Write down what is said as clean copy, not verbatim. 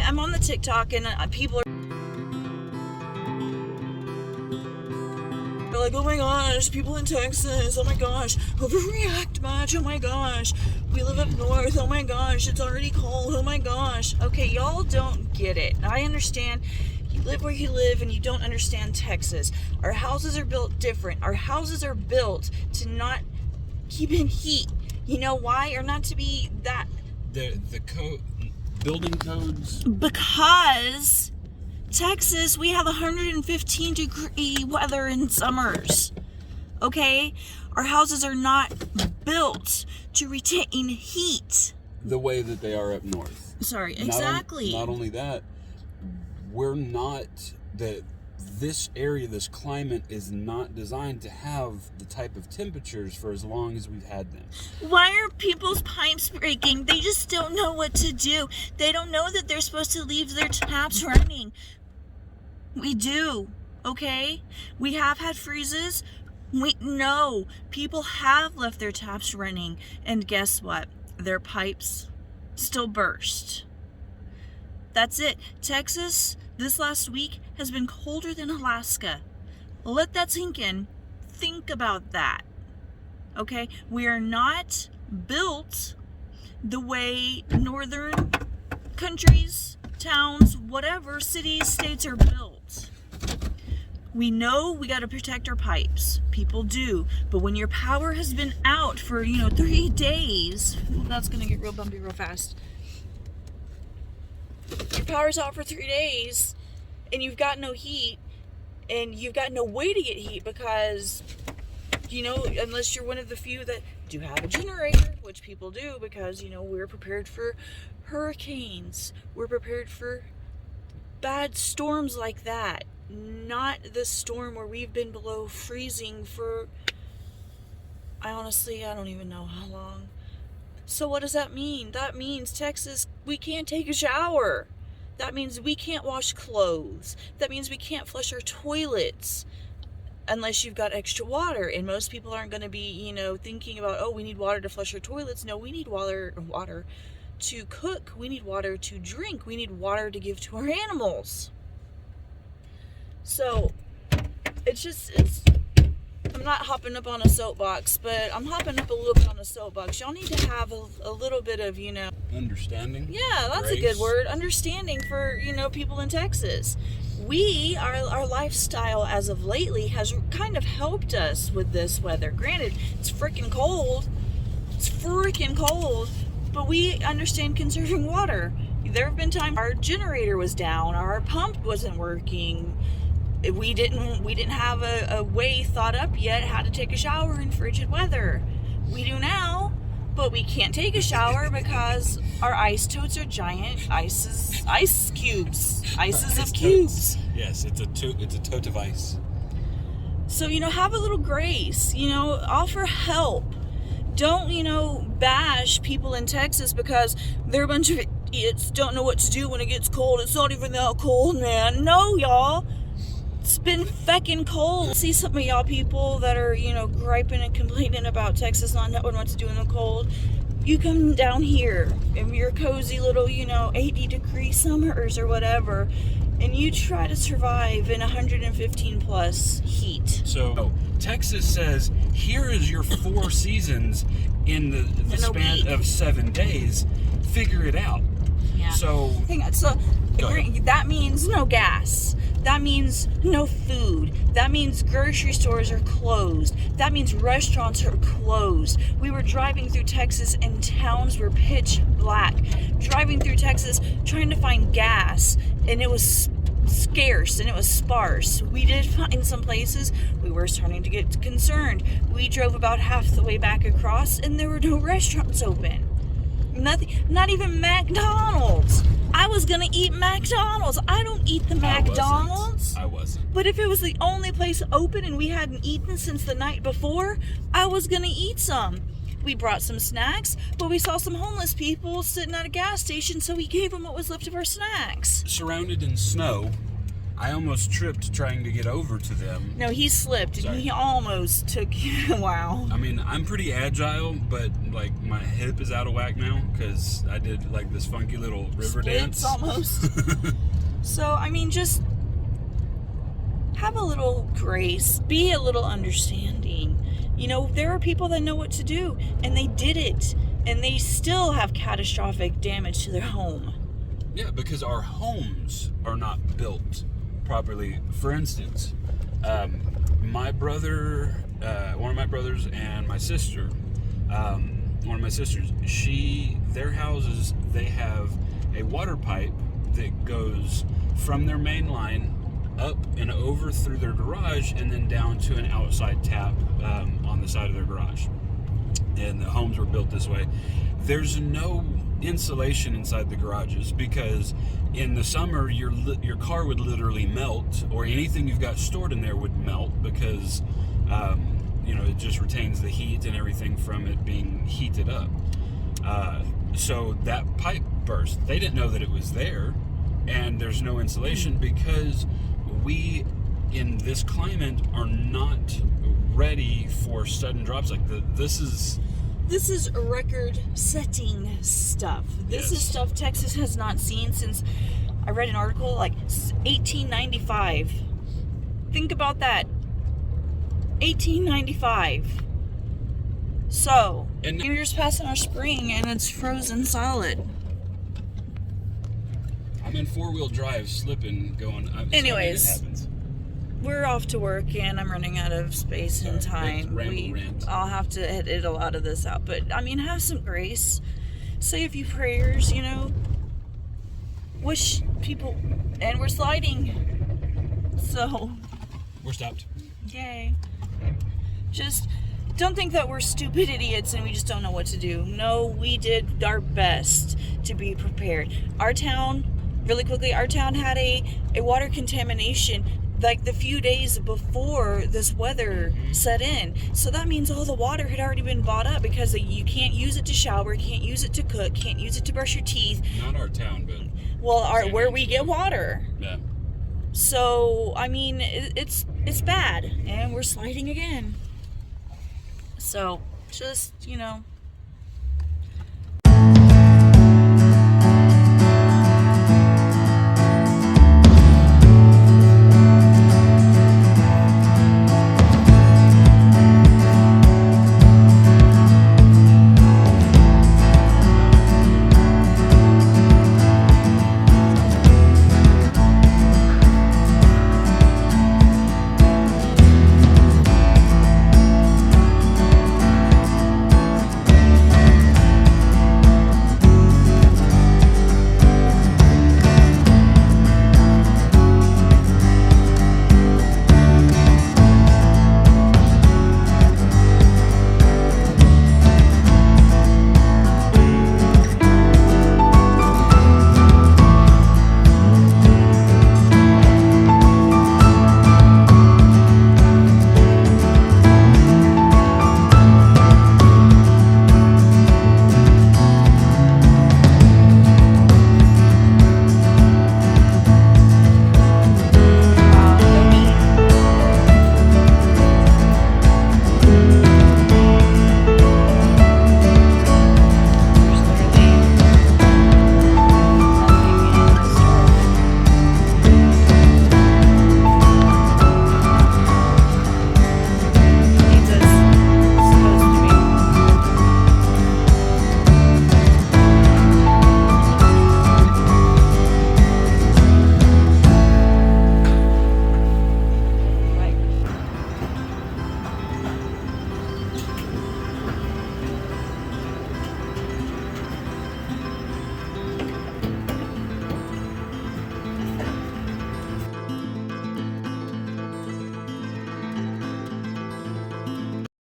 I'm on the TikTok, and people are like, oh my gosh, people in Texas, oh my gosh, overreact much, oh my gosh, we live up north, oh my gosh, it's already cold, oh my gosh. Okay, y'all don't get it. I understand you live where you live and you don't understand Texas. Our houses are built different. Our houses are built to not keep in heat. You know why? Or not to be that... The building codes? Because... Texas, we have 115 degree weather in summers. Okay? Our houses are not built to retain heat. The way that they are up north. Sorry, exactly. Not only that, this area, this climate is not designed to have the type of temperatures for as long as we've had them. Why are people's pipes breaking? They just don't know what to do. They don't know that they're supposed to leave their taps running. We do, okay? We have had freezes. We know people have left their taps running, and guess what? Their pipes still burst. That's it. Texas, this last week, has been colder than Alaska. Let that sink in. Think about that, okay? We are not built the way northern countries, towns, whatever, cities, states are built. We know we got to protect our pipes. People do. But when your power has been out for, 3 days, that's going to get real bumpy real fast. Your power's out for 3 days, and you've got no heat, and you've got no way to get heat because, unless you're one of the few that do have a generator, which people do because, we're prepared for hurricanes. We're prepared for bad storms like that. Not the storm where we've been below freezing for, I don't even know how long. So what does that mean? That means Texas, we can't take a shower. That means we can't wash clothes. That means we can't flush our toilets unless you've got extra water. And most people aren't going to be, thinking about, oh, we need water to flush our toilets. No, we need water to cook. We need water to drink. We need water to give to our animals. So, I'm not hopping up on a soapbox, but I'm hopping up a little bit on a soapbox. Y'all need to have a little bit of, understanding? Yeah, that's grace. A good word. Understanding for, people in Texas. Our lifestyle as of lately has kind of helped us with this weather. Granted, it's freaking cold. But we understand conserving water. There have been times our generator was down, our pump wasn't working. We didn't have a way thought up yet how to take a shower in frigid weather. We do now, but we can't take a shower because our ice totes are giant ice cubes. Ices of cubes. Yes, it's a tote of ice. So, have a little grace, offer help. Don't, bash people in Texas because they're a bunch of idiots, don't know what to do when it gets cold. It's not even that cold, man. No, y'all. It's been feckin' cold. See some of y'all people that are, griping and complaining about Texas not knowing what to do in the cold. You come down here in your cozy little, 80-degree summers or whatever, and you try to survive in 115 plus heat. So Texas says, here is your 4 seasons in the span of 7 days. Figure it out. Yeah. So that means no gas. That means no food. That means grocery stores are closed. That means restaurants are closed. We were driving through Texas and towns were pitch black. Driving through Texas trying to find gas, and it was scarce and it was sparse. We did find some places. We were starting to get concerned. We drove about half the way back across and there were no restaurants open. Nothing, not even McDonald's. I was gonna eat McDonald's. I don't eat the McDonald's. I wasn't. But if it was the only place open and we hadn't eaten since the night before, I was gonna eat some. We brought some snacks, but we saw some homeless people sitting at a gas station, so we gave them what was left of our snacks. Surrounded in snow, I almost tripped trying to get over to them. No, he slipped Sorry. and he almost took. Wow. I mean, I'm pretty agile, but like my hip is out of whack now because I did like this funky little river dance. Almost. So, I mean, just have a little grace, be a little understanding. You know, there are people that know what to do, and they did it, and they still have catastrophic damage to their home. Yeah, because our homes are not built properly. For instance, my brother, one of my brothers, and my sister, one of my sisters, their houses, they have a water pipe that goes from their main line up and over through their garage and then down to an outside tap on the side of their garage. And the homes were built this way. There's no insulation inside the garages because in the summer your car would literally melt, or anything you've got stored in there would melt because it just retains the heat and everything from it being heated up. So that pipe burst. They didn't know that it was there, and there's no insulation because we in this climate are not ready for sudden drops like this is record-setting stuff. This is stuff Texas has not seen since, I read an article, like 1895. Think about that. 1895. So, we're just passing our spring and it's frozen solid. I'm in four-wheel drive, slipping, going. Anyways. So it happens. We're off to work and I'm running out of space and time. I'll have to edit a lot of this out. But, I mean, have some grace. Say a few prayers, Wish people... And we're sliding. So... We're stopped. Yay. Just don't think that we're stupid idiots and we just don't know what to do. No, we did our best to be prepared. Our town, really quickly, had a water contamination like the few days before this weather set in. So that means all the water had already been bought up because you can't use it to shower, can't use it to cook, can't use it to brush your teeth. Not our town, but... Well, where we get water. Yeah. So, I mean, it's bad. And we're sliding again. So, just,